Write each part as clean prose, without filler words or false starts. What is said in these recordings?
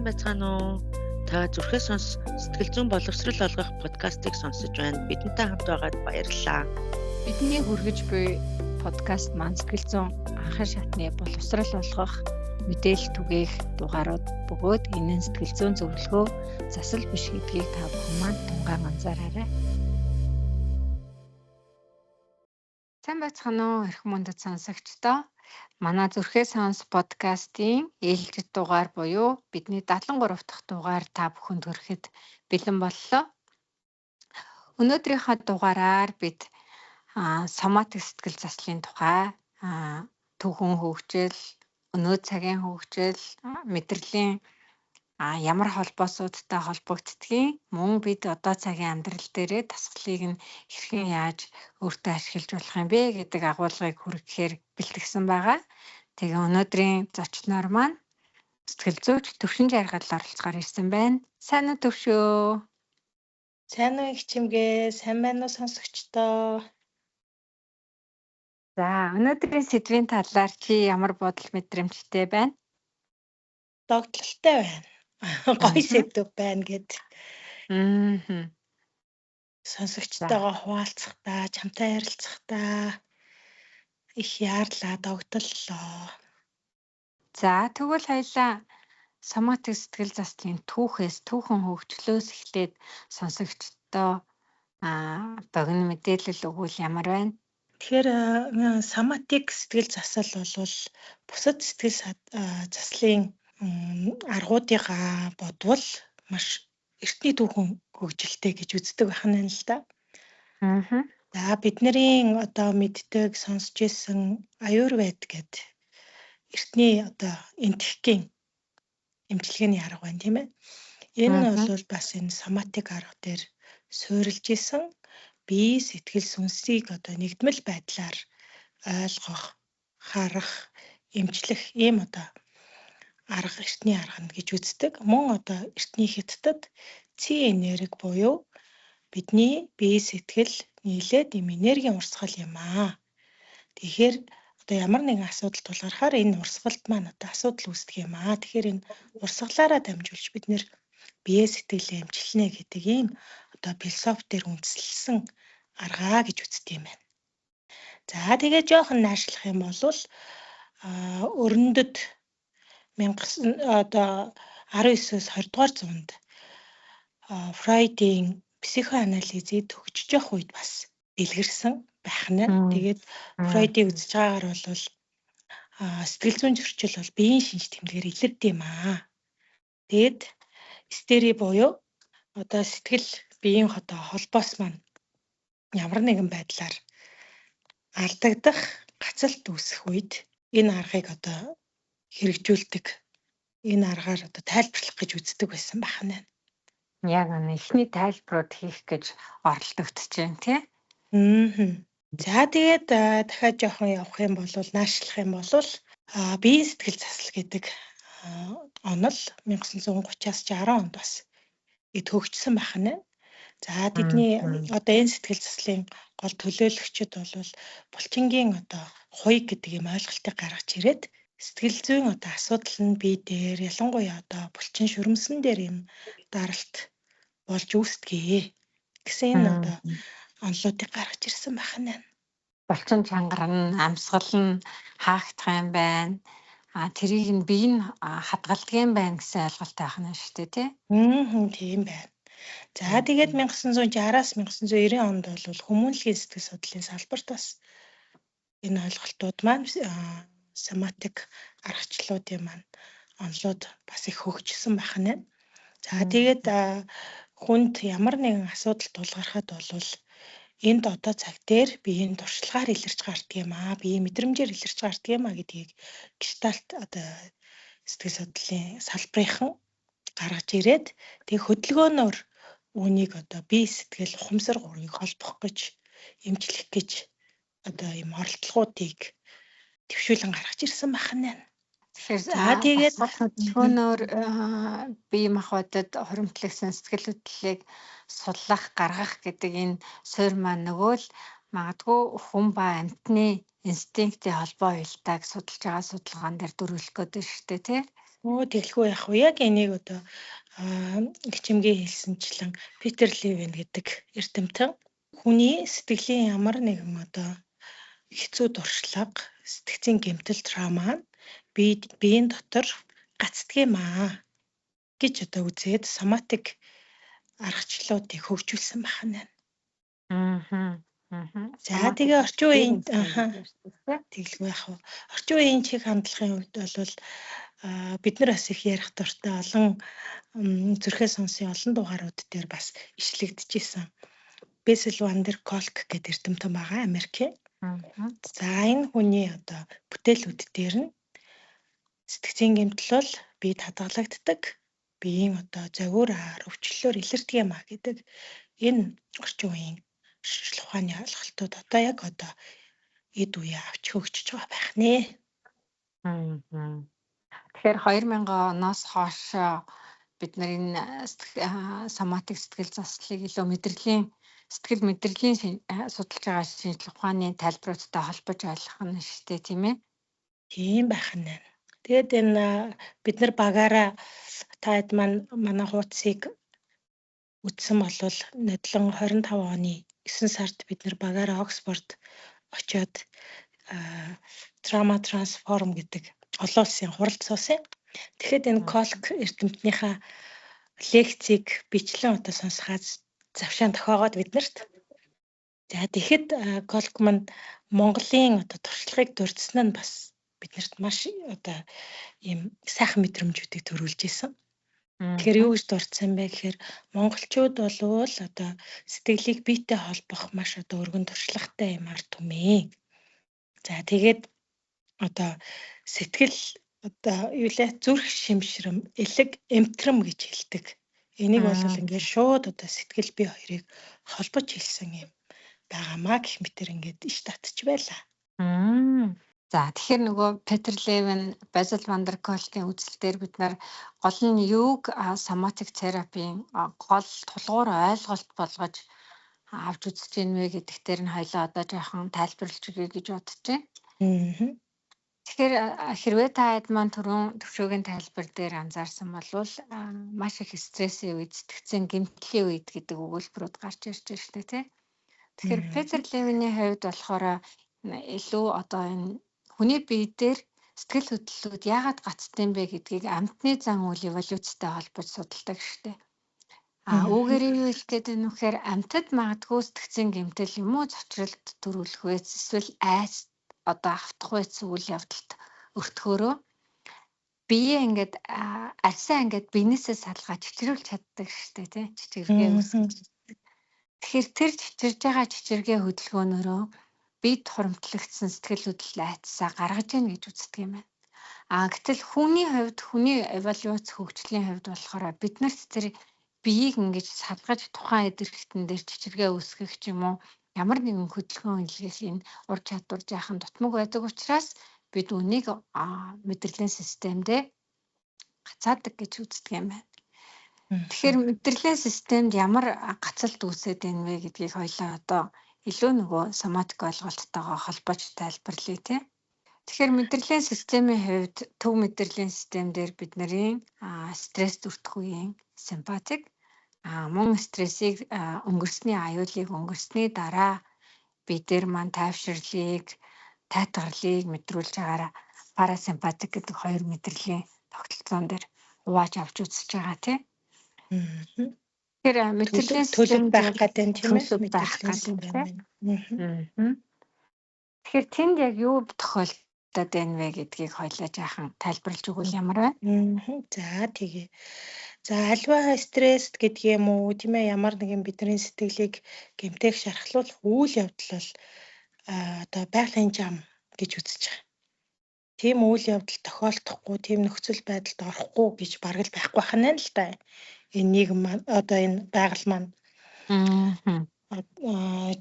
байцгаана уу? Та зүрхээ сэтгэл зүйн боловсрол олгох подкастыг сонсож байна. Бидэнтэй хамт байгаад баярлалаа. Бидний хүргэж буй подкаст маань сэтгэл зүйн анхан шатны боловсрол олгох мэдээлэл түгээх дугаарууд бөгөөд энэ нь сэтгэл зүйн зөвлөгөө засал биш гэдгийг та бүхэн маань тунгаан анзаараарай. Сайн байцгаана уу эрх мөндөд сонсогчдоо. Манай зүрхээ сонс подкастын ээлжид дугаар буюу бидний 73 дахь дугаар та бүхэнд хүрэхэд бэлэн боллоо. Өнөөдрийнхөө дугаараар бид соматик сэтгэл заслын тухай түүхэн хөгжил, өнөө цагийн хөгжил, мэдрэлийн ямар холбоосуудтай холбогддгийг мөн бид одоо цагийн амьдрал дээрээ дасгалыг нь хэрхэн яаж өөртөө ашиглаж болох юм бэ гэдэг агуулгыг хүргэхээр бэлтгэсэн байгаа. Тэгээ өнөөдрийн зочноор маань сэтгэл зүйч Төвшин Жаргал оролцохоор ирсэн байна. Сайн уу Төвшөө? Сайн уу их чимгээ, сайн байна уу сонсогчдоо? За, өнөөдрийн сэдвийн талаар чи ямар бодол мэдрэмжтэй байна? Догтлолтой байна. Гоё сэдв байна гэд. Сонсогчтойгоо хуваалцахдаа, чамтай ярилцахдаа их яарлаа, догтлоллоо. За, тэгвэл хоёлаа соматик сэтгэл заслын түүхэн хөгжлөөс эхлээд сонсогчдоо богино мэдээлэл өгвөл ямар байна? Тэгэхээр соматик сэтгэл засал бол бусад сэтгэл заслын аргуудыгаа бодвол маш эртний түүхэн хөгжилтэй гэж үздэг байна л да. За бидний одоо мэддэг сонсч ирсэн аюурвед гэдэг эртний одоо энтхэгийн эмчилгээний арга байна тийм ээ. Энэ бол бас энэ соматик арга дээр суурилж исэн бие сэтгэл сүнсийг одоо нэгдмэл байдлаар ойлгох, харах, эмчлэх ийм одоо арга эртний арга нь гэж үздэг. Мөн одоо эртний хятадд ци энерги буюу бидний бие сэтгэл нийлээд ийм энергийн урсгал юм аа. Тэгэхээр одоо ямар нэгэн асуудал тулгархаар энэ урсгалд маань одоо асуудал үүсдэг юм аа. Тэгэхээр энэ урсгалаараа дамжуулж бид нэр бие сэтгэлээ эмчилнэ гэдэг ийм одоо философи дээр үндэслэсэн аргаа гэж үздэг юм байна. За тэгээ жоохон наашлах юм бол өрнөдөд 19-с 20 дугаар зуунд Фройдийн психоанализыг төгсөж явах үед бас дэлгэрсэн байх нь. Тэгээд Фройдийг үзэж байгаагаар бол сэтгэл зүйн зөрчил бол биеийн шинж тэмдгээр илэрдэг юм аа. Тэгэд стери буюу одоо сэтгэл биеийн одоо холбоос маань ямар нэгэн байдлаар алдагдах, гацалт үүсэх үед энэ аргыг одоо хэрэгжүүлдэг. Энэ аргаар одоо тайлбарлах гэж үздэг байсан байна. Яг эхний тайлбарууд хийх гэж оролдогдож байна тий. За тэгээд дахиад жоохон явах юм бол наашлах юм бол биеийн сэтгэл засал гэдэг онол 1930-аас 60 онд бас төгссөн байна. За тэдний одоо энэ сэтгэл заслын гол төлөөлөгчд бол булчингийн одоо хуй гэдэг юм ойлголтыг гаргаж ирээд сэтгэл зүйн одоо асуудал нь бие дээр ялангуяа одоо булчин шүрмсэн дээр юм даралт болж үүсдэгэ гэсэн энэ одоо онолуудыг гаргаж ирсэн байна. Булчин чангар нь амьсгал нь хаагдах юм байна. Тэрийг нь бие нь хадгалдаг юм байна гэсэн ойлголт байх нь шүү дээ тий. Тийм байна. За тэгээд 1960-аас 1990 онд бол хүмүүнлэгийн сэтгэл судлалын салбарт бас энэ ойлголтууд маань соматик аргачлалуудын маань онолууд бас их хөгжсөн байна. За тэгээд хүнд ямар нэгэн асуудал тулгархад бол энд одоо цаг дээр биеийн туршлагаар илэрч гардаг юм аа, биеийн мэдрэмжээр илэрч гардаг юм аа гэдгийг гештальт одоо сэтгэл судлалын салбарынхан гаргаж ирээд тэг хөдөлгөөнөөр үүнийг одоо бие сэтгэл ухамсар гурыг холбох гэж эмчлэх гэж одоо ийм оролдлогоодыг төвшүүлэн гаргаж ирсэн байна. Тэгэхээр тэгээд хөдөлгөөнөөр бие махбодод хуримтлагсан сэтгэл хөдлөлийг судлах, гаргах гэдэг энэ суурь маань нөгөө л магадгүй хүн ба амьтны инстинктийн холбоо уялдааг судалж байгаа судалгаан дээр дөрвөлөх гэдэг шүү дээ тий. Тэгэлгүй яах вэ? Яг энийг одоо хичмгээ хэлсэнчлэн Питер Левин гэдэг эрдэмтэн хүний сэтгэлийн ямар нэгэн одоо хэцүү дуршлага, сэтгцийн гэмтэл трама нь биеийн дотор гацдгиймээ гэж одоо үзээд соматик аргачлалуудыг хөгжүүлсэн байна. За тэгээ орчин үеийн тэгэлгүй яах вэ? Орчин үеийн чиг хандлагын хувьд бол бид нар бас их ярих дуртай олон зүрхээ сонсын олон дугаарууд дээр бас ишлэгдэжсэн. Бэсэл Вандер Колк гэдэг эрдэмтэн байгаа Америкийн. За энэ хүний одоо бүтээлүүд дээр нь сэтгцийн гэмтэл бол биед хадгалагддаг, биеийн одоо зовир өвчлөлөөр илэрдэг юм а гэдэг энэ орчин үеийн шишил ухааны ойлголтууд одоо яг одоо эд үе авч хөгжиж байгаа байх нэ. Тэгэхээр 2000 оноос хойш бид нар энэ соматик сэтгэл заслыг илүү сэтгэл мэдрэлийн судалж байгаа шинжлэх ухааны тайлбаруудтай холбож ойлгох нь шүү дээ, тийм ээ? Тийм байх нь. Тэгээд энэ бид нар багаараа таад манай хуудсыг үтсэн болвол нодлон 25 оны 9 сард бид нар багаараа Оксфорд очиод Trauma Transform гэдэг олон улсын хурал цуусан. Тэгэхэд энэ Колк эрдэмтнийхээ лекцийг бичлэн одоо сонсоход завшаан тохиогоод биднэрт. За тэгэхэд Колк мань Монголын одоо туршлагыг дурдсан нь бас биднэрт маш одоо ийм сайхан мэдрэмжүүдийг төрүүлж исэн. Тэгэхээр юу гэж дурдсан бэ гэхээр монголчууд болвол одоо сэтгэлийг биетэй холбох маш одоо өргөн туршлагатай юм ард түмээ. За тэгээд одоо сэтгэл одоо юу лээ зүрх шимшрэм, элэг эмтрэм гэж хэлдэг. Энийг бол ингээд шууд одоо сэтгэл бие хоёрыг холбож хэлсэн юм байгаамаа гэх мэтэр ингээд иш татчих байлаа. За тэгэхээр нөгөө Питер Левин, Бэсэл Вандер Колкийн үзэлтээр бид нар гол нь юуг соматик терапийн гол тулгуур ойлголт болгож авч үзэж гин вэ гэдэгт нь хоёлаа одоо жоохон тайлбарлаж өгье гэж бодож байна. Тэгэхээр хэрвээ та маань түрүүн төвшөөгийн тайлбар дээр анзаарсан болвол маш их стрессийн үед, сэтгцэн гэмтлийн үед гэдэг өгүүлбэрүүд гарч ирж байна шүү дээ, тий. Тэгэхээр Питер Левиний хувьд болохоор илүү одоо энэ хүний бие дээр сэтгэл хөдлөлүүд яагаад гацдсан бэ гэдгийг амьтны зан үйл эволюцтэй холбож судалдаг шүү дээ. Үүгээр юу хэлэх гээд байна вэ гэхээр амьтад магадгүй сэтгцэн гэмтэл юм уу цочролт төрүүлэх вэ, эсвэл айс одоо автах вэ үйл явдалд өртгөөрөө бие ингээд арьсаа ингээд биенээсээ салгаа чичрүүлж чаддаг шүү дээ, тий. Чичиргээ үүсгэж. Тэгэхээр тэр чичирж байгаа чичиргээ хөдөлгөөнөөрөө бид хуримтлагдсан сэтгэл хөдлөл айцсаа гаргаж ийн гэж үздэг юм байна. Гэтэл хүний хувьд, хүний эволюц хөгжлийн хувьд болохоор бид нарт тэр биеийг ингэж салгаж тухайн эдэрхтэн дээр чичиргээ үүсгэх ч юм уу ямар нэгэн хөдөлгөөн илгээх энэ ур чадвар жаахан дутмаг байдаг учраас бид үнийг мэдрэлийн системдээ гацаадаг гэж үздэг юм байна. Тэгэхээр мэдрэлийн системд ямар гацалт үүсээд байна вэ гэдгийг хоёлаа одоо илүү нөгөө соматик ойлголттойгоо холбож тайлбарлая, тий. Тэгэхээр мэдрэлийн системийн хувьд төв мэдрэлийн систем дээр бидний стресс бүрдэх үеийн симпатик, мөн стрессийг өнгөрсний аюулыг өнгөрсний дараа бидээр маань тайвширлыг, тайтгарлыг мэдрүүлж байгаараа парасимпатик гэдэг хоёр мэдрэлийн тогтолцоон дээр хувааж авч үзэж байгаа, тий. Тэгэхээр мэдрэлийн төлөв байх гэдэг юм тийм ээ. Тэгэхээр тэнд яг юу тохиолдоод байна вэ гэдгийг хоёлаа жаахан тайлбарлаж өгвөл ямар байна? За тэгээ. За альва стресс гэдэг юм уу тийм ээ, ямар нэгэн бидний сэтгэлийг гэмтэх шархлуулах үйл явдал бол одоо байгалийн зам гэж үзэж байгаа. Тийм үйл явдал тохиолдохгүй, тийм нөхцөл байдалд орохгүй гэж бараг л байхгүй ханаа л да. Энэ нийгэм одоо энэ байгаль маань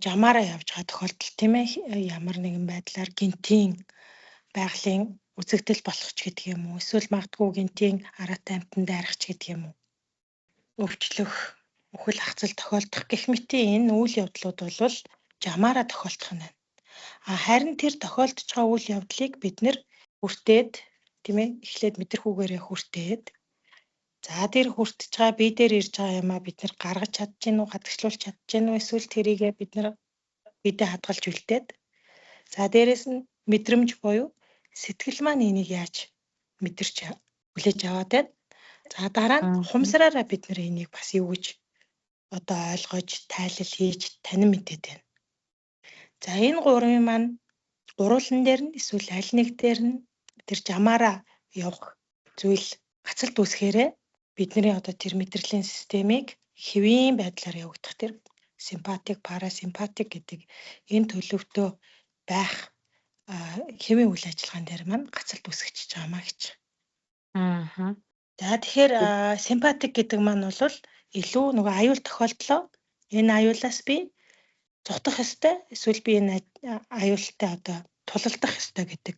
жамаараа явж байгаа тохиолдол тийм ээ, ямар нэгэн байдлаар гинтийн байгалийн үзэгдэл болох ч гэдэг юм уу, эсвэл магадгүй гинтийн араатай амтанд дайрах ч гэдэг юм уу, өвчлөх, үхэл хацал тохиолдох гэх мэт энэ үйл явдлууд бол жамаараа тохиолдох нь байна. Харин тэр тохиолдож байгаа үйл явдлыг бид нэр бүртээд тийм ээ. Эхлээд мэдрэхүүгээрээ хүртээд за тэр хүртэж байгаа бие дээр ирж байгаа юмаа бид нэр гаргаж чадчихэв үү, гадагшлуулж чадчихэв үү, эсвэл тэрийгээ бид нэр бидээ хадгалж үлдээд за дээрэс нь мэдрэмж буюу сэтгэл маань энийг яаж мэдэрч хүлээж аваад байна. За дараа нь ухамсараараа бид нэр энийг бас юу гэж одоо ойлгож, тайлал хийж танин мэдээд байна. За энэ гурвын маань гурван дээр нь эсвэл аль нэг дээр нь тэр жамаараа явах зүйл гацалт үүсгээрээ бидний одоо тэр мэдрэлийн системийг хэвийн байдлаар явагдах тэр симпатик, парасимпатик гэдэг энэ төлөвтөө байх хэвийн үйл ажиллагаан дээр маань гацалт үүсгэж байгаамаа гэж. За тэгэхээр симпатик гэдэг маань бол илүү нөгөө аюул тохиолдлоо энэ аюулаас би зутах ёстой эсвэл би энэ аюултай одоо тулалдах ёстой гэдэг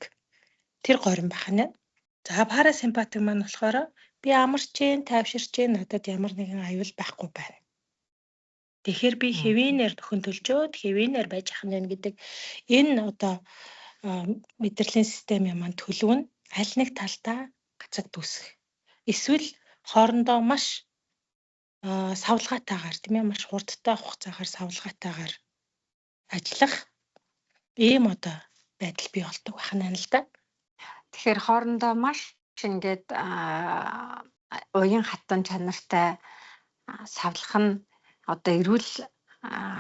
тэр горин байна. За парасимпатик маань болохоор би амарч जैन, тайвширч जैन, надад ямар нэгэн аюул байхгүй байна. Тэгэхээр би хэвийнээр нөхөн төлжөөд хэвийнээр байж ах нь гэдэг энэ одоо мэдрэлийн системийн маань төлөв нь аль нэг талдаа гацагт үүсэх. Эсвэл хоорондоо маш савлгаатайгаар тийм ээ маш хурдтай хугацаагаар савлгаатайгаар ажиллах ийм одоо байдал бий болдог байна л да. Тэгэхээр хоорондоо маш ингээд уян хатан чанартай савлах нь одоо эрүүл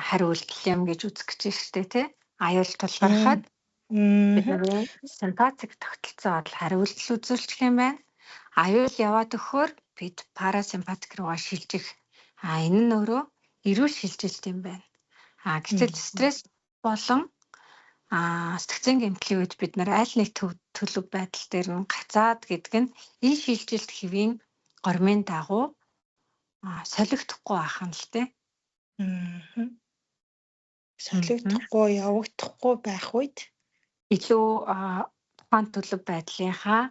хариу үйлдэл юм гэж үзэх гэж байна шүү дээ тий. Аюул тулгархад бидний симпатик тогтолцоо бол хариу үйлдэл үзүүлчих юм байна. Аюул яваад өгөхөөр бид парасимпатик руугаа шилжих. Энэ нь өөрөө эрүүл шилжилт юм байна. Гэтэл стресс болон сэтгцэн гэмтлийн үед бид нар аль нэг төлөв байдал дээр нь гацаад гэдэг нь энэ шилжилт хэвийн гормын дагуу солигдохгүй байх нь л дээ. Солигдохгүй явагдахгүй байх үед илүү тухайн төлөв байдлынхаа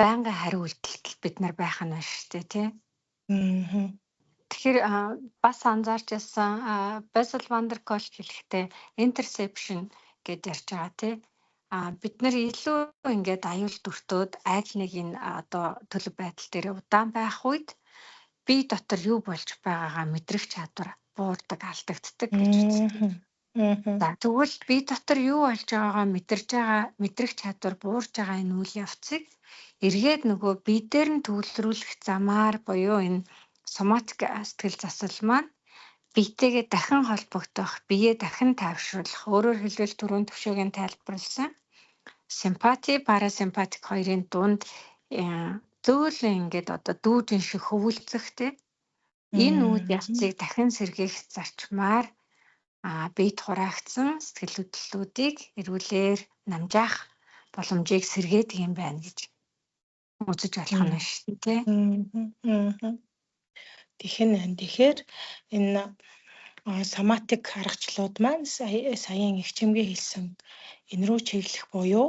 байнгын хариу үйлдэлд бид нар байх нь байна шүү дээ тий. Тэгэхээр бас анзаарч байсан Bessel van der Kolk хэлэхдээ interception гэж ярьж байгаа тий. Бид нар илүү ингээд аюул дүртөөд аль нэг энэ одоо төлөв байдал дээр удаан байх үед бие дотор юу болж байгаагаа мэдрэх чадвар буурдаг, алдагддаг гэж үздэг. За тэгвэл бие дотор юу болж байгаагаа мэдрэх чадвар буурж байгаа энэ үйл явцыг эргээд нөгөө бие дээр нь төвлөрүүлэх замаар буюу энэ соматик сэтгэл засал маань биетэйгээ дахин холбогдох, биеэ дахин тайвшруулах, өөрөөр хэлбэл түрүүн төвшөөгийн тайлбарласан симпати, парасимпатик хоёрын дунд зөөлөн ингээд одоо дүүжин шиг хөвөлцөх тий. Энэ үйл явцыг дахин сэргээх зарчмаар биед хураагдсан сэтгэл хөдлөлүүдийг эрүүлэр намжаах боломжийг сэргээдэг юм байна гэж үзэж болох нь шүү дээ тий. Тэгэхээр энэ соматик аргачлалууд маань саяын эгчимгээ хэлсэн энэ рүү чиглэх буюу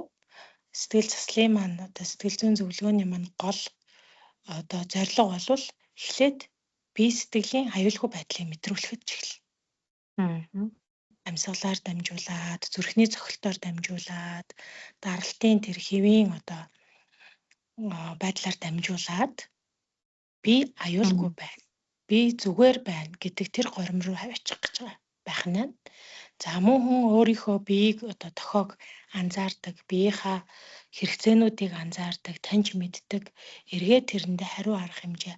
сэтгэл заслын маань одоо сэтгэл зүйн зөвлөгөөний маань гол одоо зорилго болвол эхлээд бие сэтгэлийн аюулгүй байдлыг мэдрүүлэхэд чиглэл. Амьсгалаар дамжуулаад, зүрхний цохилтоор дамжуулаад, даралтын тэр хэвийн одоо байдлаар дамжуулаад би аюулгүй байна. Би зүгээр байна гэдэг тэр горим руу хаваачих гэж байх нь. За мөн хүн өөрийнхөө биеийг одоо тохиог анзаардаг, биеийнхаа хэрэгцээнүүдийг анзаардаг, таньж мэддэг, эргээд тэрэндээ хариу арга хэмжээ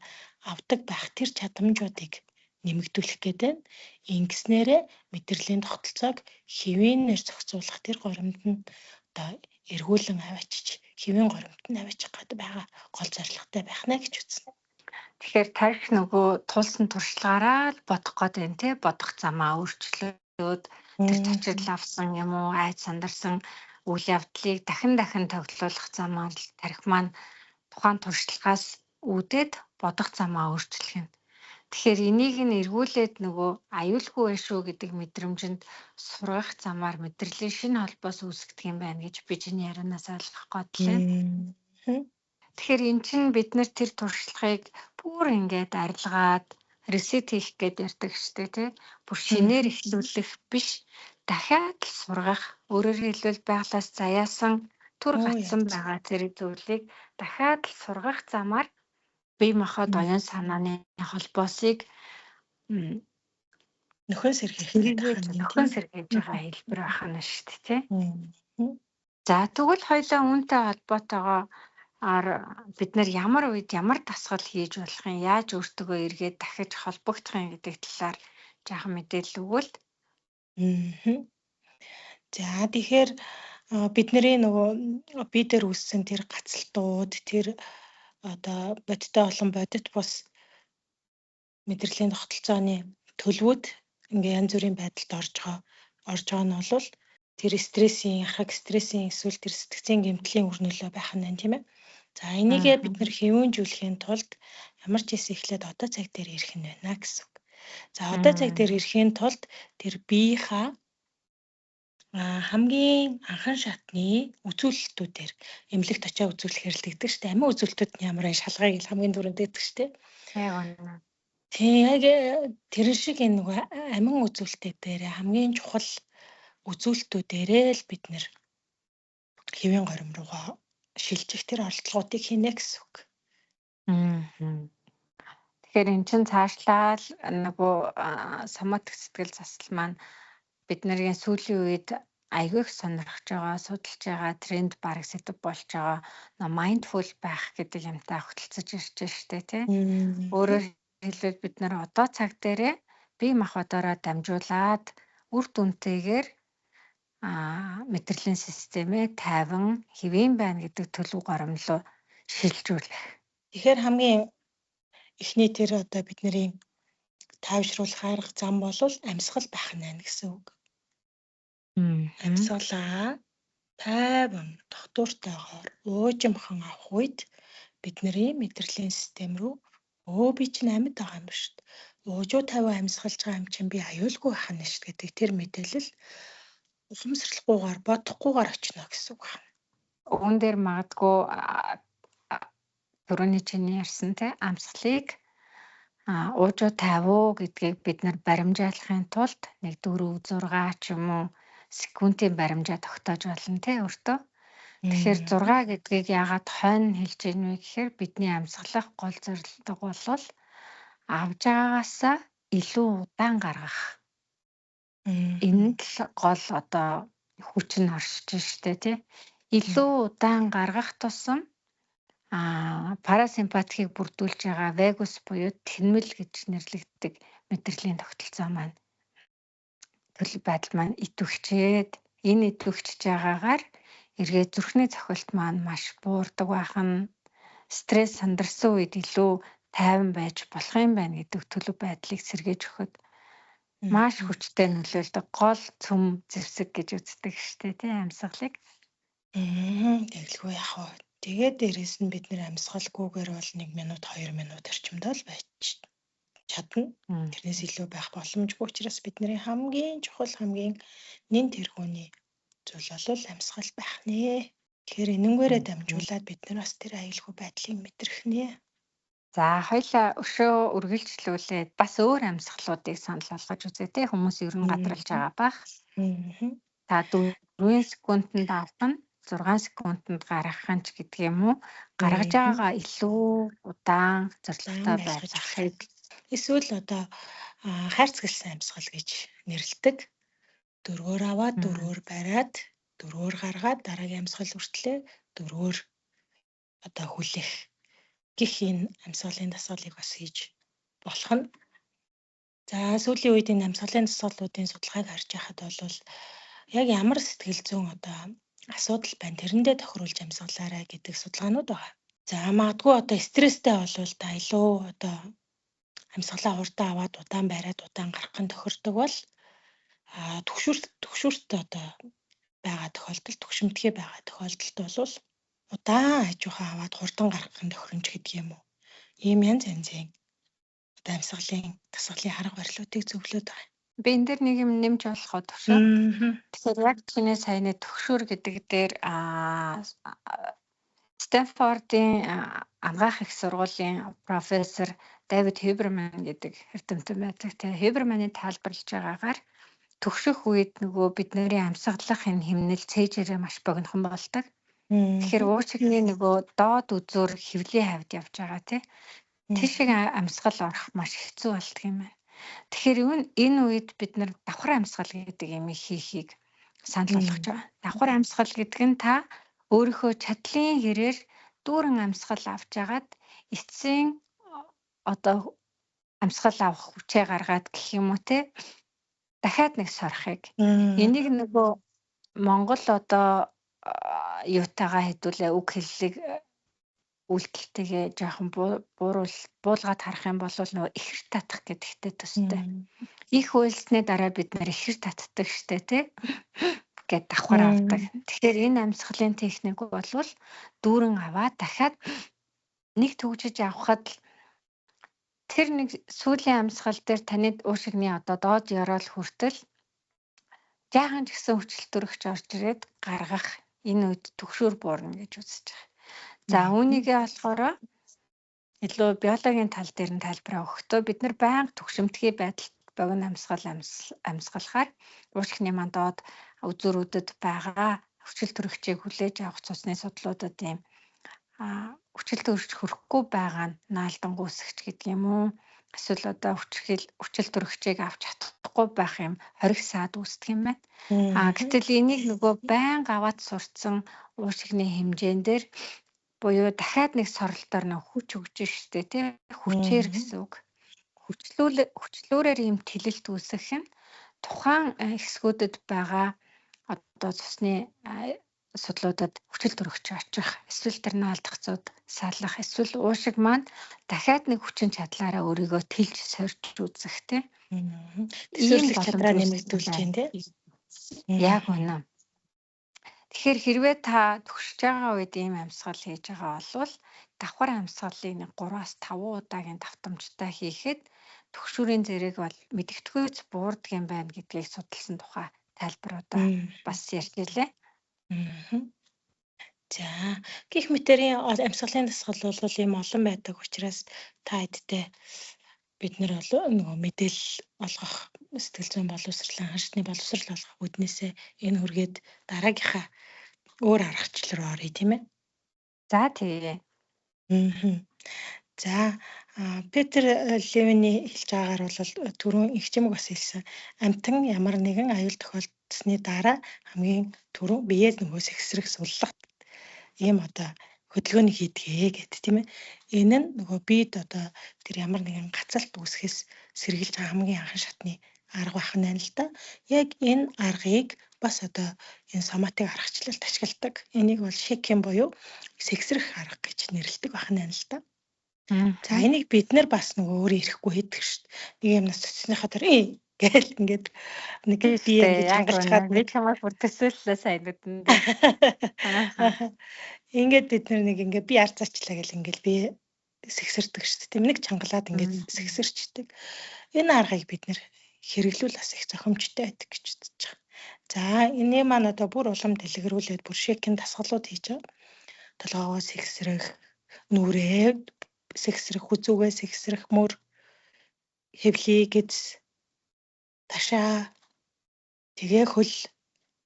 авдаг байх тэр чадамжуудыг нэмэгдүүлэх гэдэг нь ингэснээрээ мэдрэлийн тогтолцоог хэвийнээр зохицуулах тэр горимд нь одоо эргүүлэн аваачиж хэвийн горимд нь аваачих гэдэг байгаа гол зорилготой байх нэ гэж үзнэ. Тэгэхээр тарих нөгөө тулсан туршлагаараа л бодох гэдэг юм тий. Бодох замаа өөрчлөөд тэр тачил авсан юм уу, айд сандарсан үйл явдлыг дахин тоглоулах замаар л тарих маань тухайн туршлагаас үүдээд бодох замаа өөрчлөх юм. Тэгэхээр энийг нь эргүүлээд нөгөө аюулгүй байх шүү гэдэг мэдрэмжинд сургах замаар мэдрэлийн шинэ холбоос үүсгдэг юм байна гэж би чиний ярианаас ойлгох готлээ. Тэгэхээр эн чинь бид нар тэр туршлагыг бүр ингээд арилгаад ресет хийх гээд ярьдаг штэ тий. Бүр шинээр эхлүүлэх биш дахиад л сургах. Өөрөөр хэлбэл байглаас заяасан түр Оо гацсан яц. байгаа зэрэг зүйлийг дахиад л сургах замаар бие махбод оюун санааны холбоосыг м, Нөхөн сэргийх гэдэг хэрэгжиж хань тийм. нөхөн сэргийж байгаа хэлбэр байна шүү дээ тий. Мгм. За тэгвэл хоёлаа үүнтэй холбоотойгоо бид нар ямар үед ямар дасгал хийж болох юм, яаж өөртөө эргээд дахиж холбогдох юм гэдэг талаар жаахан мэдээлэл өгвөл. Мгм. За тэгэхээр бидний нөгөө бие дээр үүссэн тэр гацалтууд, тэр одоо бодиттой болон бодит бус мэдрэлийн тогтолцооны төлөвүүд ингээ янз бүрийн байдалд орж байгаа нь бол тэр стрессийн, ахаг стрессийн эсвэл тэр сэтгцийн гэмтлийн үр нөлөө байх нь байна тийм ээ. За энийгээ бид нэр хэвүүнжүүлэхийн тулд ямар ч хэсэг эхлээд одоо цаг дээр ирэх нь байна гэсэн үг. За одоо цаг дээр ирэхийн тулд тэр биеийнхаа хамгийн анхан шатны үзүүлэлтүүдээр эмнэлэгт очиад үзүүлэхээр л гэдэг шүү дээ. Амин үзүүлэлтүүд нь ямар шалгаыг л хамгийн түрүүнд дэдэг шүү дээ. Яг үнэ. Тийм яг тэр шиг энэ нөгөө амин үзүүлэлтүүд дээр хамгийн чухал үзүүлэлтүүдээрээ л бид нэр хэвийн горим руугаа шилжих тэр оролдлогоодыг хийнэ гэсэн үг. Тэгэхээр эн чинь цаашлаад нөгөө соматик сэтгэл засал маань бидний сүүлийн үед айгүй их сонирхож байгаа, судалж байгаа тренд бараг сэдв болж байгаа mindful байх гэдэг юмтай хөтөлцөж ирж байна шүү дээ тий. Өөрөөр хэлбэл бид нар одоо цаг дээрээ бие махбодороо дамжуулаад үр дүнтэйгээр мэдрэлийн системээ тайван хэвэн байна гэдэг төлөв горомлоо шилжүүлэх. Тэгэхээр хамгийн эхний тэр одоо бидний тайвшруулах арга зам бол амьсгал байх нь байна гэсэн үг. Амьсгалаа тайван тогтвортойгоор уужимхан авах үед бидний мэдрэлийн систем рүү би чинь амьд байгаа юм шүү дээ. Уужуу тавиа амьсгалж байгаа юм чинь би аюулгүй байх нь шүү гэдэг тэр мэдээлэл ухамсарлахгүйгээр бодохгүйгээр очно гэсэн үг байна. Үүн дээр магадгүй түрүүний чиний ярьсан те амьсгалыг уужуу тавиу гэдгийг бид нар баримжаалахын тулд 1 4 6 ч юм уу секундын баримжаа тогтоож болно те өөртөө. Тэгэхээр 6 гэдгийг яагаад хойно хэлж ийн вэ гэхээр бидний амьсгалах гол зорилго бол авж байгаагаасаа илүү удаан гаргах. Энэ л гол одоо хүч нь оршиж штэ тий. Илүү удаан гаргах тусам парасимпатикийг бүрдүүлж байгаа вегус буюу тэнмэл гэж нэрлэгддэг мэдрэлийн тогтолцоо маань төлөв байдал маань идэвхжээд энэ идэвхжиж байгаагаар эргээд зүрхний цохилт маань маш буурдаг байх нь стресс сандарсан үед илүү тайван байж болох юм байна гэдэг төлөв байдлыг сэргээж өгөхөд маш хүчтэй нөлөөлдөг гол цөм зэвсэг гэж үздэг штэ тий амьсгалыг. Тэглгүй яах вэ? Тэгээд дээрэс нь бид нэр амьсгалгүйгээр бол 1 минут 2 минут орчимдоо л байж чадна. Тэрнээс илүү байх боломжгүй учраас бидний хамгийн чухал хамгийн нэн тэргүүний зүйл бол амьсгал байх нэ. Тэгэхээр энэнгээрээ дамжуулаад бид нар бас тэр аюулгүй байдлыг мэдрэх нэ. За хоёлаа өшөө үргэлжлүүлээд бас өөр амьсгалуудыг санал болгож үзье те хүмүүс ер нь гадралж байгаа бах. Та 4 секундэд авах нь 6 секундэд гаргах нь ч гэдэг юм уу гаргаж байгаагаа илүү удаан зорилготой байж захыг эсвэл одоо хайрцагсан амьсгал гэж нэрлэдэг. 4-өөр аваад 4-өөр бариад 4-өөр гаргаад дараагийн амьсгал хүртлээ 4-өөр одоо хүлээх гэх энэ амьсгалын дасгалыг бас хийж болох нь. За сүүлийн үед энэ амьсгалын дасгалуудын судалгааг харж байхад бол яг ямар сэтгэл зүйн одоо асуудал байна тэрэндээ тохируулж амьсгалаарай гэдэг судалгаанууд байгаа. За магадгүй одоо стресстэй болвол та илүү одоо амьсгалаа хурдан аваад удаан бариад удаан гаргах нь тохирдог бол төгшүүрт одоо байгаа тохиолдолд төгшмөдгөө байгаа тохиолдолд бол удаан хажуухан аваад хурдан гаргах нь тохиромж гэдэг юм уу. Ийм янз янзын одоо амьсгалын дасгалын арга барилуудыг зөвлөд байгаа. Би энэ дээр нэг юм нэмж болох уу төвшөө. Тэгэхээр яг чиний саяны төгшүүр гэдэг дээр Стэнфордын анагаах их сургуулийн профессор Дэвид Хюберман гэдэг эрдэмтэн байдаг. Тэгээ Хюберманы тайлбарлаж байгаагаар төгшөх үед нөгөө бидний амьсгалах энэ хэмнэл цээжээрээ маш богинохон болдог. Тэгэхээр уушигны нөгөө доод үзүүр хэвлийн хавьд явж байгаа тий. Тийшээ амьсгал орох маш хэцүү болдго юм байна. Тэгэхээр энэ үед бид нар давхар амьсгал гэдэг юм хийхийг санал болгож байгаа. Давхар амьсгал гэдэг нь та өөрийнхөө чадлын хэрээр дүүрэн амьсгал авч агаад эцсийн одоо амьсгал авах хүчээ гаргаад гэх юм уу те дахиад нэг сорхыг. Энийг нөгөө Монгол одоо юутайгаа хэдүүлээ үг хэллэг үйлдэлтэйгээ жоохон буулгаад харах юм бол нөгөө ихэр татах гэдэгтэй төстэй. Их үйлснээ дараа бид нар ихэр татдаг штэ тий гэд давхар авдаг. Тэгэхээр энэ амьсгалын техник бол дүүрэн аваад дахиад нэг төгжиж авахад тэр нэг сүүлийн амьсгал дээр таны уушигны одоо доод ёроол хүртэл жаахан ч гэсэн хүчил төрөгч орж ирээд гаргах энэ үед төгшөөр буурна гэж үзэж байгаа. За үүнийгээ болохоор илүү биологийн тал дээр нь тайлбараа өгөхдөө бид нар байнга төгшөмтгий байдалд богино амьсгалахаар уушигны мандаад үзүүрүүдэд байгаа хүчил төрөгчийг хүлээж авах цусны судлуудад ийм хүчил төрөгч хөрөхгүй байгаа нь наалдан гүйсгч гэдэг юм уу? Эсвэл одоо хүчил төрөгчийг авч чадахгүй байх юм хориг саад үүсдэг юм байна. Гэтэл энийг нөгөө байнга аваад сурцсан уушигны хэмжээн дээр буюу дахиад нэг соролтоор нэг хүч өгж штэ тий хүчээр гэсэн үг. Хүчлүүрээр ийм тэлэлт үүсгэх нь тухайн хэсгүүдэд байгаа одоо цусны судлуудад хүчил төрөгч очих эсвэл тэр наалдахцууд салах эсвэл уушиг маань дахиад нэг хүчин чадлаараа өөрийгөө тэлж сорж үзэх тий. Төсөөлөх чадраа нэмэгдүүлж байна тий. Яг үнэ. Тэгэхээр хэрвээ та төгсөж байгаа үед ийм амьсгал хийж байгаа бол давхар амьсгалыг 3-5 удаагийн давтамжтай хийхэд төгшүүрийн зэрэг бол мэдгэдэггүйц буурдаг юм байна гэдгийг судалсан тухай тайлбаруудаа бас ярьж илээ. За гэх мэтэрийн амьсгалын дасгал бол ийм олон байдаг учраас та хэдтэй бид нар нөгөө мэдээлэл олгох сэтгэл зүйн боловсрол анхаарчны боловсрол олгох үүднээсээ энэ хүргээд дараагийнхаа өөр аргачлал руу оръё тийм ээ. За тэгээ. За Петр Левиний хэлж байгаагаар бол түрүүн их чимэг бас хэлсэн. Амтан ямар нэгэн аюул тохиолдсны дараа хамгийн түрүүн биеэ нөгөө сэгсрэх суллах ийм одоо хөдөлгөөнийг хийдгээ гэдэг тийм ээ. Энэ нь нөгөө бид одоо тэр ямар нэгэн гацалт үүсгэхээс сэргийлж байгаа хамгийн анхан шатны арга байх нь л да. Яг энэ аргыг бас одоо энэ соматик аргачлалд ашигладаг. Энийг бол шекин буюу сэгсрэх арга гэж нэрлэдэг байх нь л да. За энийг бид нар бас нөгөө өөрөө ирэхгүй хийдэг шүү дээ. Нэг юмнаас цэцнийхаа тэр гээл ингээд нэг бие ингэж хангарчгаад бид хамаа бүр төсөөллөө сайн нүдэнд. Ингээд бид нар нэг ингээд би арцаачлаа гэл ингээд би сэгсэрдэг шүү дээ. Тийм нэг чангалаад ингээд сэгсэрчдэг. Энэ аргыг бид нар хэрэглүүл бас их зохимжтой байдаг гэж үзэж байгаа. За энэ маань одоо бүр улам дэлгэрүүлээд бүр шекин дасгалууд хийж байгаа. Толгоогоо сэгсрэх, нүрээ сэгсрэх, хүзүүгээ сэгсрэх, мөр хэвлий гэз ташаа тэгээ хөл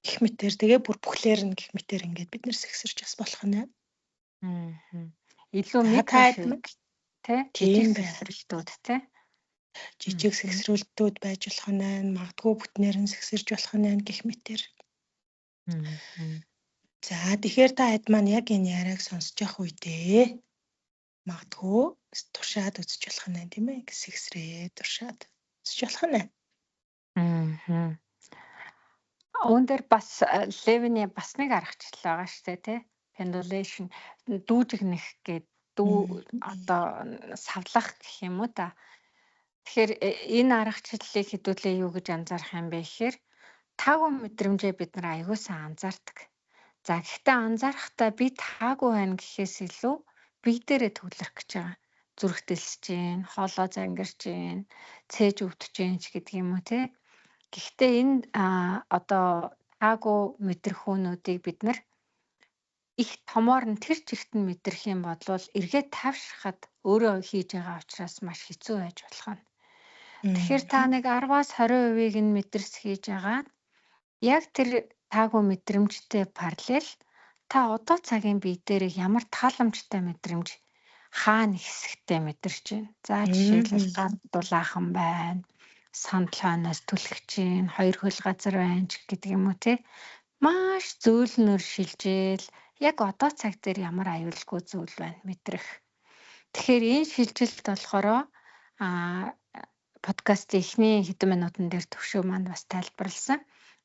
гэх мэтэр тэгээ бүр бүхлээр нь гэх мэтэр ингээд бид нэр сэгсэрч бас болох нь. Илүү микро тийм сэгсрэлтүүд тий. Жижиг сэгсрэлтүүд байж болох нь, магадгүй бүтнээр нь сэгсэрж болох нь гэх мэтэр. За тэгэхээр та хэд маань яг энэ яриаг сонсож явах үедээ магадгүй туршаад үзэж болох нь тийм ээ. Сэгсрээ туршаад үзэж болох нь. Үүн дээр бас Левиний бас нэг аргачлал байгаа шүү дээ тий. Pendulation дүүжигнэх гэдэг одоо савлах гэх юм уу та. Тэгэхээр энэ аргачлалыг хэдүүлээ юу гэж анзаарах юм бэ гэхээр таагүй мэдрэмжээ бид нар аягүй сайн анзаардаг. За гэхдээ анзаарахтаа би таагүй байна гэхээс илүү бие дээрээ төвлөрөх гэж байгаа. Зүрх дэлсэж гин, хоолоо зангирч гин, цээж өвдөж гин ч гэдэг юм уу тий. Гэхдээ энэ одоо таагүй мэдрхүүнүүдийг бид нар их томоор нь тэр чигт нь мэдрэх юм бол эргээд тавшрахад өөрөө хийж байгаа учраас маш хэцүү байж болох нь. Тэгэхээр та нэг 10-аас 20% нь мэдэрс хийж байгаа. Яг тэр таагүй мэдрэмжтэй параллел та одоо цагийн бие дээр ямар тааламжтай мэдрэмж хаана хэсэгтэй мэдэрч байна. За жишээлбэл гар дулаахан байна. Сандал хаанаас түлхэж чинь, хоёр хөл газар байна ч гэдэг юм уу те. Маш зөөлнөр шилжээл яг одоо цаг дээр ямар аюулгүй зүйл байна мэдрэх. Тэгэхээр энэ шилжилт болохоор подкастын эхний хэдэн минутын дээр төвшөө манд бас тайлбарласан.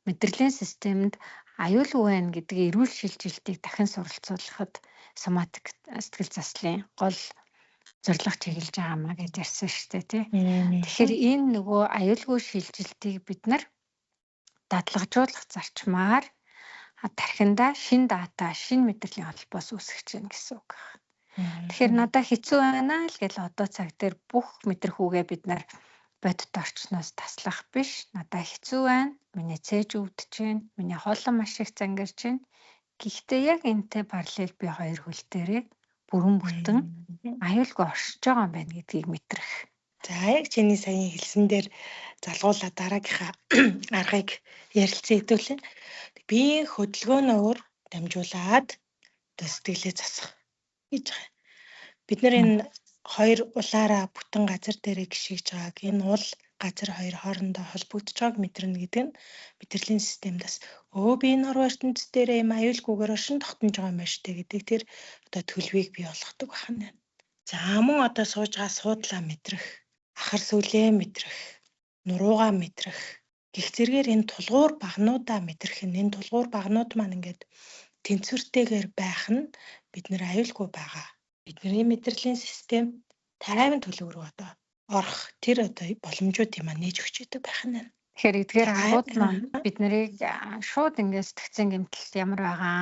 Мэдрэлийн системд аюулгүй байна гэдгийг эрүүл шилжилтийг дахин суралцуулахад соматик сэтгэл заслын гол зорилго чиглэж байгаа маа гэж ярьсан шүү дээ тий. Тэгэхээр энэ нөгөө аюулгүй шилжилтийг бид нар дадлагжуулах зарчмаар тархиндаа шин дата, шин мэдрэлийн холбоос үүсгэж байна гэсэн үг байна. Тэгэхээр надад хэцүү байна л гэж одоо цаг дээр бүх мэдрэхүүгээ бид нар бодит орчноос таслах биш. Надад хэцүү байна. Миний цээж өвдөж байна. Миний хоолой маш их зангирч байна. Гэхдээ яг энэтэй параллел би хоёр хөл дээрээ бүрэн бүтэн аюулгүй оршиж байгаа юм байна гэдгийг мэдрэх. За яг чиний саяны хэлсэн дээр залгуулаад дараагийнхаа аргыг ярилцсан хэдүүлээ. Би хөдөлгөөнөөр дамжуулаад сэтгэлээ засах гэж байгаа. Бид нар энэ хоёр улаараа бүтэн газар дээрээ гიშгэж байгааг энэ уул газар хоёр хоорондоо холбогдож байгааг мэдэрнэ гэдэг нь мэдрэлийн системдээс би энэ орон ертөнцийн дээрээ юм аюулгүйгээр оршин тогтнож байгаа юм байна шүү дээ гэдэг тэр одоо төлөвийг бий болгодог байна. За мөн одоо сууж байгаа суудлаа мэдрэх, ахар сүлээ мэдрэх, нуруугаа мэдрэх гих зэргээр энэ тулгуур багнуудаа мэдрэх энэ тулгуур багнууд маань ингээд тэнцвэртэйгээр байх нь бид нэр аюулгүй байгаа. Бидний мэдрэлийн систем тайван төлөв рүү одоо орох тэр одоо боломжуудыг маань нээж өгч идэг байх нь. Тэгэхээр эдгээр агууд маань бид нарыг шууд ингээд сэтгцэн гэмтэлт ямар байгаа,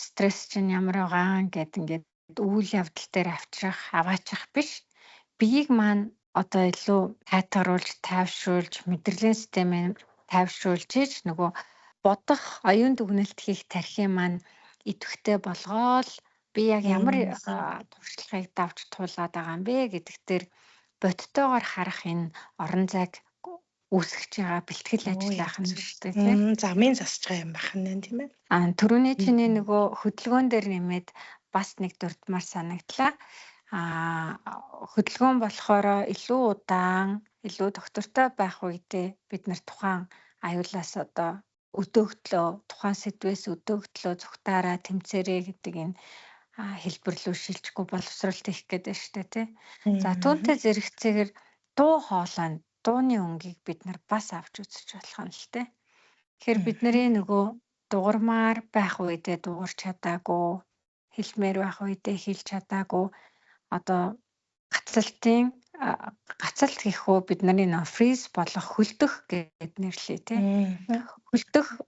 стресс чинь ямар байгаа гэд ингээд үйл явдал дээр аваачих биш. Биеийг маань одоо илүү тайтгаруулж, тайвшруулж, мэдрэлийн системийг тайвшруулж иж нөгөө бодох, оюун дүгнэлт хийх тархин маань идэвхтэй болгоол би яг ямар туршлагыг давж туулаад байгаа юм бэ гэдэг дээр бодтойгоор харах энэ орон зайг үүсгэж байгаа бэлтгэл ажил байх нь шүү дээ тийм. Замын засж байгаа юм байх нь тийм ээ. Түрүүний чиний нөгөө хөдөлгөөн дээр нэмээд бас нэг дурдмаар санагдлаа. Хөдөлгөөн болохоор илүү удаан, илүү доктортой байх үедээ бид нар тухайн аюулаас одоо өдөөгдлөө, тухайн сэдвээс өдөөгдлөө зүгтаараа тэмцээрэй гэдэг энэ хэлбэрлүү шилжихгүй боловсролт их гэдэг шүү дээ тий. За түүнтэй зэрэгцээгээр дуу хоолойнд дууны өнгийг бид нар бас авч үзэж болох юм л тий. Тэгэхээр бидний нөгөө дуурмаар байх үедээ дуурч чадаагүй, хэлмээр байх үедээ хэлж чадаагүй одоо гацалт гэхүү бидний нөө фриз болох хөлдөх гэд нэрлэе тий. Хөлдөх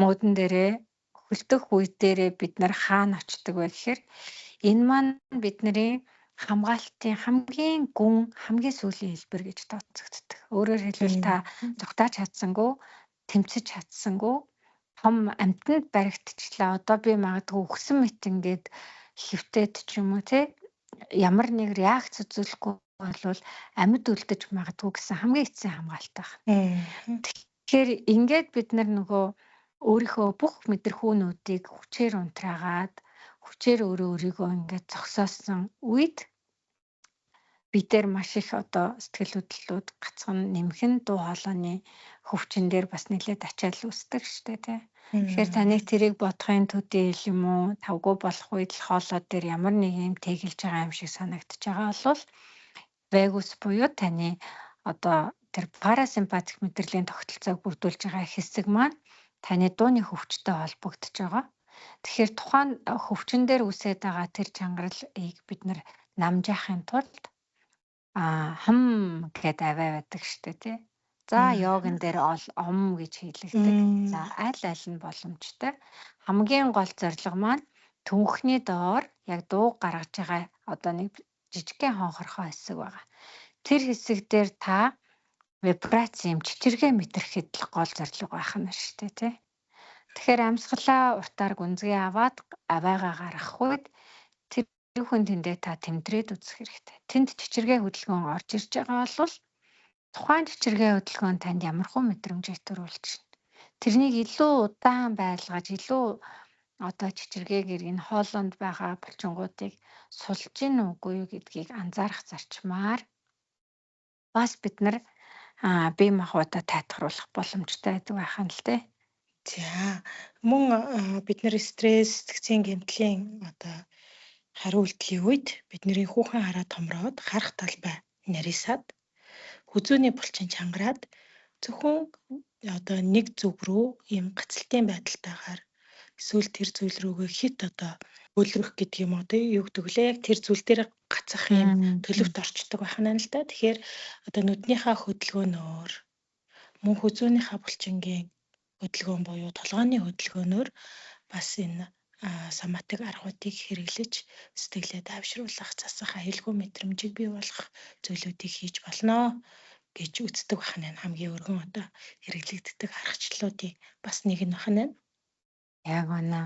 модон дээрээ хөлдөх үе дээрээ бид нар хаана очдөг вэ гэхээр энэ маань бидний хамгаалтын хамгийн гүн хамгийн сүүлийн хэлбэр гэж тооцогддог. Өөрөөр хэлбэл та зугтааж чадсангүй, тэмцэж чадсангүй том амьтанд баригдчихлаа. Одоо би магадгүй өгсөн мэт ингээд хөвтөд ч юм уу те ямар нэг реакц үзүүлэхгүй болвол амьд үлдэж магадгүй гэсэн хамгийн эцсийн хамгаалт байна. Тэгэхээр ингээд бид нар нөгөө өөрийнхөө бүх мэдрэхүүнүүдийг хүчээр унтраагаад хүчээр өөрийгөө ингээд зогсоосон үед бидээр маш их одоо сэтгэл хөдлөлүүд гацхан нэмэх нь дуу хоолойны хөвчин дээр бас нэлээд ачаал үүсдэг штэ тий. Тэгэхээр таныг тэрийг бодохын төдий юм уу тавгүй болох үед л хоолой дээр ямар нэг юм тэгэлж байгаа юм шиг санагдаж байгаа бол вегус буюу таны одоо тэр парасимпатик мэдрэлийн тогтолцоог бүрдүүлж байгаа хэсэг маань таны дууны хөвчтэй холбогдож байгаа. Тэгэхээр тухайн хөвчин дээр үсээд байгаа тэр чангаралыг бид нар намжаахын тулд гэд аваа байдаг штэ тий. За йоган дээр ом гэж хэлэгдэг. За аль нь боломжтой. Хамгийн гол зорилго маань төвхний доор яг дуу гаргаж байгаа одоо нэг жижигхэн хонхорхоо хэсэг байгаа. Тэр хэсэг дээр та вибрац юм чичиргээ мэдрэхэд л гол зорилго байх нь шүү дээ тий. Тэгэхээр амьсгалаа уртаар гүнзгий аваад аваагаа гаргах үед тэр хүн тэндээ та тэмдрээд үзэх хэрэгтэй. Тэнд чичиргээ хөдөлгөөн орж ирж байгаа бол тухайн чичиргээ хөдөлгөөн танд ямархуу мэдрэмжийг төрүүлж байна. Тэрнийг илүү удаан байлгаж илүү одоо чичиргээгээр энэ хоолонд байгаа булчингуудыг сулж гин үгүй юу гэдгийг анзаарах зарчмаар бас бид нар бие махбодоо тайтгаруулах боломжтой байдаг байхan л дээ. За мөн бид нар стресс, сэтгцийн гэмтлийн одоо хариу үйлдэлийн үед бидний хүүхэн хараа томроод харах талбай нарийсаад хүзүүний булчин чангараад зөвхөн одоо нэг зүг рүү ийм гацалтын байдалтайгаар эсвэл тэр зүйл рүүгээ хит одоо өлрөх гэдэг юм уу тий юу гэдэг лээ яг тэр зүйл дээр гацах юм төлөвт орчдөг байхна л да. Тэгэхээр одоо нүднийхээ хөдөлгөөнөөр мөн хүзүүнийхээ булчингийн хөдөлгөөн буюу толгойн хөдөлгөөнөөр бас энэ соматик аргуудыг хэрэглэж сэтгэлээ тайвшруулах, засах, аюулгүй мэдрэмжийг бий болгох зүйлүүдийг хийж болно гэж үздэг байна. Хамгийн өргөн одоо хэрэглэгддэг аргачлалуудын бас нэг нь байна. Яг үнэ.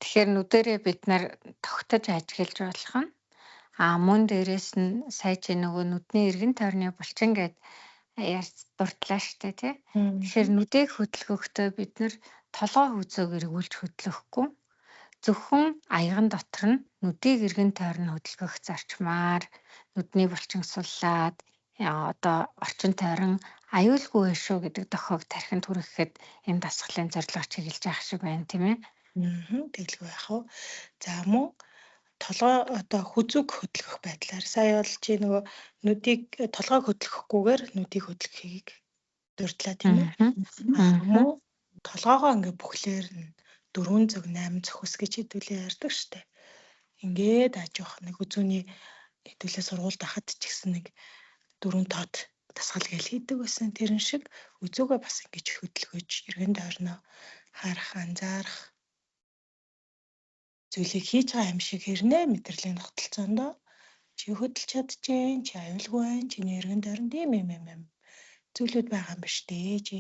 Тэгэхээр нүдэрээ бид нар тогтож ажиглаж болох нь мөн дээрээс нь сая чи нөгөө нүдний эргэн тойрны булчин гэд ярьж дурдлаа штэ тий. Тэгэхээр нүдийг хөдөлгөхдөө бид нар толгой хүзөөг эргүүлж хөдлөхгүй зөвхөн аяган дотор нь нүдийг эргэн тойрон хөдөлгөх зарчмаар нүдний булчин суллаад одоо орчин тойрон аюулгүй шүү гэдэг дохойг тархинд хүрэхэд энэ дасгалын зорилго чиглэж явах шиг байна тийм ээ. Тэглгүй яах вэ? За мөн толгой одоо хүзүүг хөдөлгөх байдлаар сая бол чи нөгөө нүдийг толгойг хөдлөхгүйгээр нүдийг хөдлөхийг дурдлаа тийм ээ. Мөн толгоогоо ингээ бүхлээр нь 4 зүг 8 зөвхөс гэж хэдүүлээ ярьдаг штэ. Ингээд ажих нэг үзүүний хэдүүлээ сургуульд ахад ч гэсэн нэг 4 тоод дасгал гээл хийдэг байсан. Тэрэн шиг үзүүгээ бас ингэж хөдөлгөж эргэн тойрноо харах, анзаарах зүйлийг хийж байгаа юм шиг хэрнээ мэдрэлийн тогтолцоонд чи хөдөлж чадчихээн, чи аюулгүй байна, чиний эргэн тойронд юм зүйлүүд байгаа юм биш дээ. Чи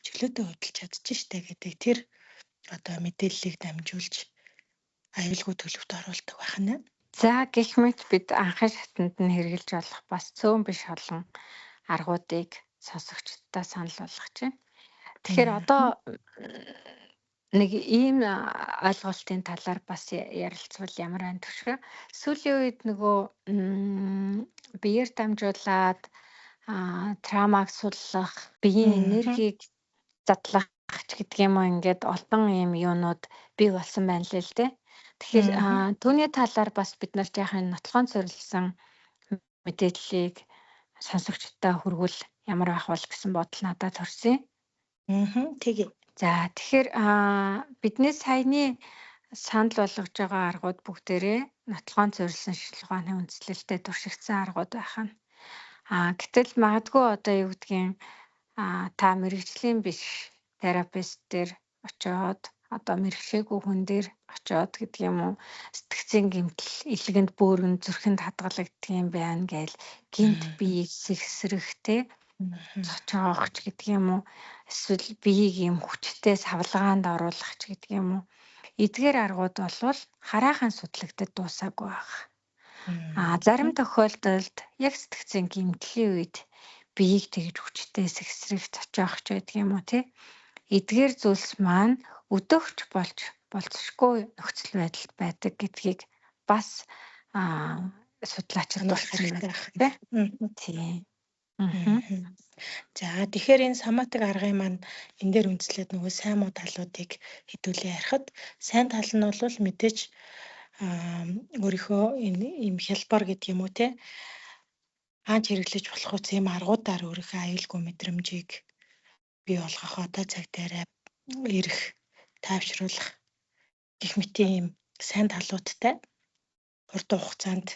чөлөөтэй хөдөлж чадчих штэ гэдэг тэр одоо мэдээллийг дамжуулж аюулгүй төлөвт оруулдаг байна. За гэх мэт бид анхны шатанд нь хэрэгжилж болох бас цөөн биш олон аргуудыг сонсогчдод санал болгож байна. Тэгэхээр одоо нэг ийм ойлголтын талаар бас ярилцвал ямар байна төвшгөө. Сүүлийн үед нөгөө биеэр дамжуулаад травмаг суллах, биеийн энергийг задлах ч гэдэг юм уу ингээд олон ийм юунууд бий болсон байна л л дээ. Тэгэхээр түүний талаар бас бид нар яхаа нотлохоон зориулсан мэдээллийг сонсогчдод хүргүүл ямар байх вэ гэсэн бодол надад төрсөн. Тэгээ. За тэгэхээр бидний саяны санал болгож байгаа аргууд бүгдээрээ нотлохоон зориулсан шилжүүлгээний үндэслэлтэй туршигдсан аргууд байна. Гэтэл магадгүй одоо юу гэдгийг та мэрэгжлийн биш терапевт дээр очиод одоо мэрэгшээгүй хүн дээр очиод гэдэг юм уу сэтгцийн гэмтэл илгэнд бөөргөн зүрхэнд хадгалагддаг юм байна гээл гинт бие сэгсрэхтэй цочоогч гэдэг юм уу эсвэл биеийг юм хүчтэй савлгаанд оруулах ч гэдэг юм уу эдгээр аргууд болвол хараахан судлагдад дуусаагүй байна. Зарим тохиолдолд яг сэтгцийн гэмтлийн үед биеийг тэгж хүчтэй сэгсрэх цочоогч гэдэг юм уу тий эдгээр зүйлс маань өдөөгч болж болцсохгүй нөхцөл байдалд байдаг гэдгийг бас судлаачид дурдсан байна тий. За тэгэхээр энэ соматик аргын маань энэ дээр үндэслээд нөгөө сайн муу талуудыг хэдүүлээ ярихад сайн тал нь бол мэдээж өөрийнхөө энэ юм хялбар гэдэг юм уу те хаач хэрэглэж болох үс юм аргуудаар өөрийнхөө аюулгүй мэдрэмжийг бий болгох одоо цаг дээр ирэх тайвшруулах гэх мэт юм сайн талуудтай урт хугацаанд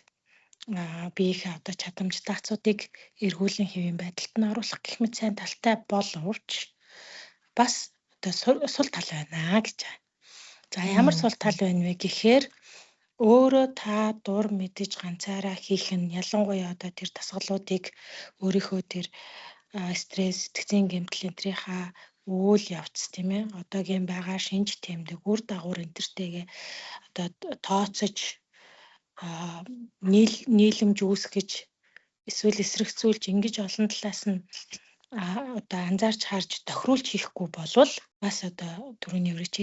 биеийнхээ одоо чадамж даацуудыг эргүүлэн хэвийн байдалд нь оруулах гэх мэт сайн талтай боловч бас одоо сул тал байна гэж байна. За ямар сул тал байна вэ гэхээр өөрөө та дур мэдэж ганцаараа хийх нь ялангуяа одоо тэр дасгалуудыг өөрийнхөө тэр стресс, сэтгцийн гэмтэл энтрийнхаа үйл явц тийм ээ одоогийн байгаа шинж тэмдэг үр дагавар энтертэйгээ одоо тооцож нийлэмж үүсгэж эсвэл эсрэгцүүлж ингэж олон талаас нь одоо анзаарч харж тохируулж хийхгүй болвол бас одоо түрүүний өрөөч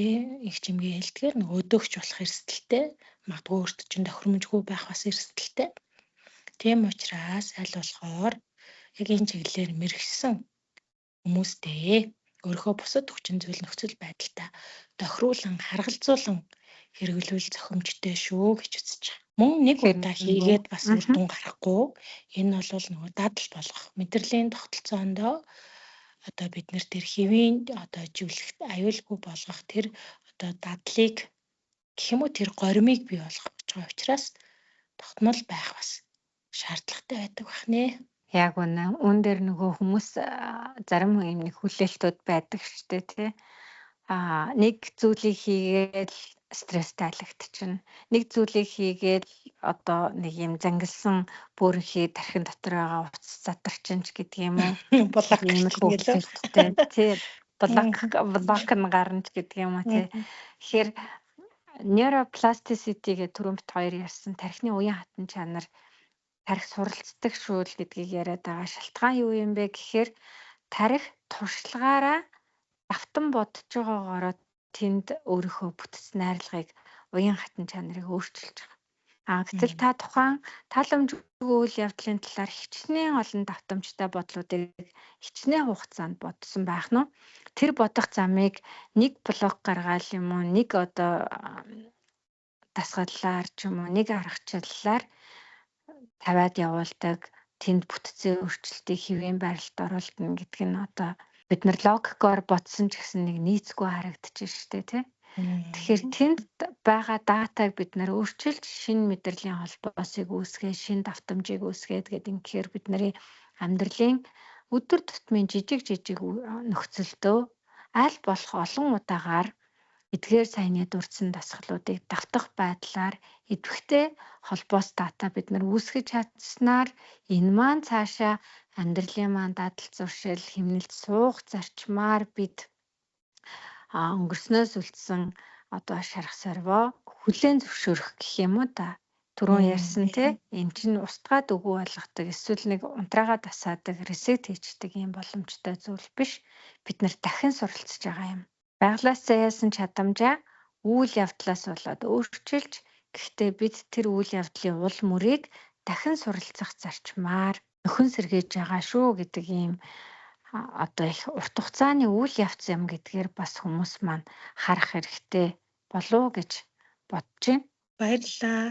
их чимгээ хэлдгээр нөгөө өдөөгч болох эрсдэлтэй магадгүй өөртөө чинь тохиромжгүй байх бас эрсдэлтэй. Тийм учраас аль болохоор яг энэ чиглэлээр мэрэгсэн хүмүүстэй өөрийнхөө бусад хүчин зүйл нөхцөл байдалтай тохируулан харгалзуулан хэрэглүүл зохимжтой шүү гэж үзэж байгаа. Мөн нэг удаа хийгээд бас үр дүн гарахгүй энэ бол нөгөө дадал болгох мэдрэлийн тогтолцоондоо одоо бид нар тэр хэвийн одоо живлэгт аюулгүй болгох тэр одоо дадлыг гэх юм уу тэр горимыг бий болгох гэж байгаа учраас тогтмол байх бас шаардлагатай байдаг бахнэ. Яг үнэ. Үүн дээр нөгөө хүмүүс зарим юм нэг хүлээлтүүд байдаг шүү дээ тий. Нэг зүйлийг хийгээл стресс тайлагдчихна. Нэг зүйлийг хийгээл одоо нэг юм зангилсан бүрхий тархин дотор байгаа утас задарчин ч гэдэг юм уу. Блок хүлээлттэй тий. Блок нь гарна ч гэдэг юм уу тий. Тэгэхээр neuroplasticity гэх түрүүн бит хоёр ярьсан тархины уян хатан чанар тарих суралцдаг шүүл гэдгийг яриад байгаа. Шалтгаан юу юм бэ гэхээр тарих туршлагаараа давтан бодож байгаагаараа тэнд өөрийнхөө бүтц найрлагыг уян хатан чанарыг өөрчилж байгаа. Гэтэл та тухайн тааламжгүй үйл явдлын талаар хичнээн олон давтамжтай бодлуудыг хичнээн хугацаанд бодсон байх нь тэр бодох замыг нэг блок гаргаал юм уу нэг одоо дасгаллаар ч юм уу нэг аргачлалаар тавиад явуулдаг тэнд бүтцийн өөрчлөлтийг хэвийн байралд оруулна гэдэг нь одоо бид нар логикоор бодсон ч гэсэн нэг нийцгүй харагдчихж штэ тий. Тэгэхээр тэнд байгаа датаг бид нар өөрчилж шинэ мэдрэлийн холбоосыг үүсгээ, шинэ давтамжийг үүсгээд гэдэг ингэхээр бидний амьдралын өдөр тутмын жижиг нөхцөлдөө аль болох олон удаагаар эдгээр саяны дурдсан дасгалуудыг давтах байдлаар идэвхтэй холбоос дата бид нар үүсгэж чадсанаар энэ маань цаашаа амьдралын маань дадал зуршил хэмнэлт суух зарчмаар бид өнгөрснөөс үлдсэн одоо шарах сорвоо хүлээн зөвшөөрөх гэх юм уу та түрүүн ярьсан тий энэ чинь устгаад үгүй болгодог эсвэл нэг унтраагаа дасаадаг ресет хийчдэг юм боломжтой зүйл биш бид нар дахин суралцж байгаа юм. Байглаас заяасан чадамжаа үйл явдлаас болоод өөрчилж гэхдээ бид тэр үйл явдлын уул мөрийг дахин суралцах зарчмаар нөхөн сэргээж байгаа шүү гэдэг ийм одоо их урт хугацааны үйл явц юм гэдгээр бас хүмүүс маань харах хэрэгтэй болов гэж бодож байна. Баярлалаа.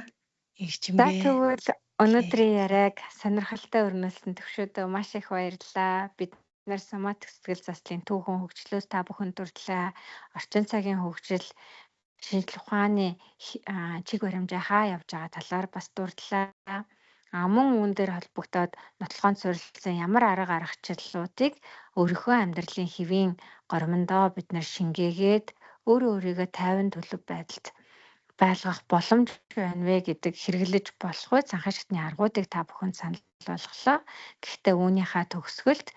Их За чимгээ. тэгвэл өнөөдрийн яриаг сонирхолтой өрнүүлсэн төвшөөдөө маш их баярлалаа. Бид нар соматик сэтгэл заслын түүхэн хөгжлөөс та бүхэнд дурлаа. Орчин цагийн хөгжил шинжлэх ухааны чиг баримжаа хаа явж байгаа талаар бас дурдлаа. Мөн үүн дээр холбогдоод нотлохонд суурилсан ямар арга аргачлалуудыг өөрийнхөө амьдралын хэвийн горимдоо бид нар шингээгээд өөрөө өөрийгөө тайван төлөв байдалд байлгах боломж байна вэ гэдэг хэрэглэж болох үе цанхаа шатны аргуудыг та бүхэнд санал болголоо. Гэхдээ үүнийхээ төгсгөлд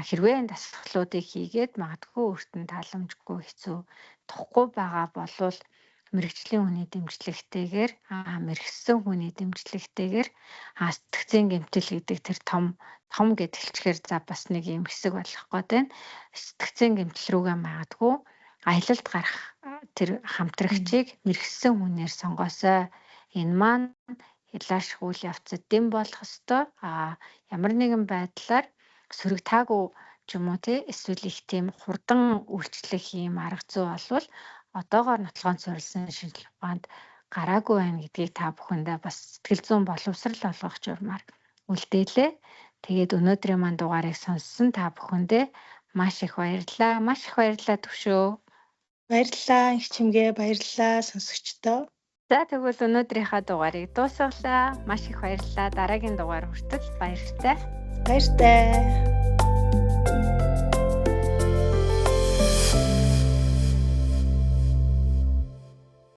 хэрвээ дасгалуудыг хийгээд магадгүй өөрт нь тааламжгүй хэцүү тухгүй байгаа болвол мэрэгжлийн хүний дэмжлэгтэйгээр мэрэгсэн хүний дэмжлэгтэйгээр сэтгцийн гэмтэл гэдэг тэр том гэдгэлчгээр за бас нэг юм хэсэг болох гээд байна. Сэтгцийн гэмтэл рүүгээ магадгүй аялалд гарах тэр хамтрагчийг мэрэгсэн хүнээр сонгоосоо энэ маань хилааш үйл явцад дэм болох ёстой. Ямар нэгэн байдлаар сөрөгтаагүй ч юм уу тий эсвэл их тийм хурдан үйлчлэх юм арга зүй болвол одоогоор нотлохонд суурилсан шинжлэх ухаанд гараагүй байна гэдгийг та бүхэндээ бас сэтгэл зүйн боловсрал олгох журмаар үлдээлээ. Тэгээд өнөөдрийн маань дугаарыг сонссон та бүхэндээ маш их баярлалаа. Маш их баярлалаа төвшөө. Баярлалаа. Их чимгээ баярлалаа сонсогчдоо. За тэгвэл өнөөдрийнхээ дугаарыг дуусгалаа. Маш их баярлалаа. Дараагийн дугаар хүртэл баяртай. Баяртай.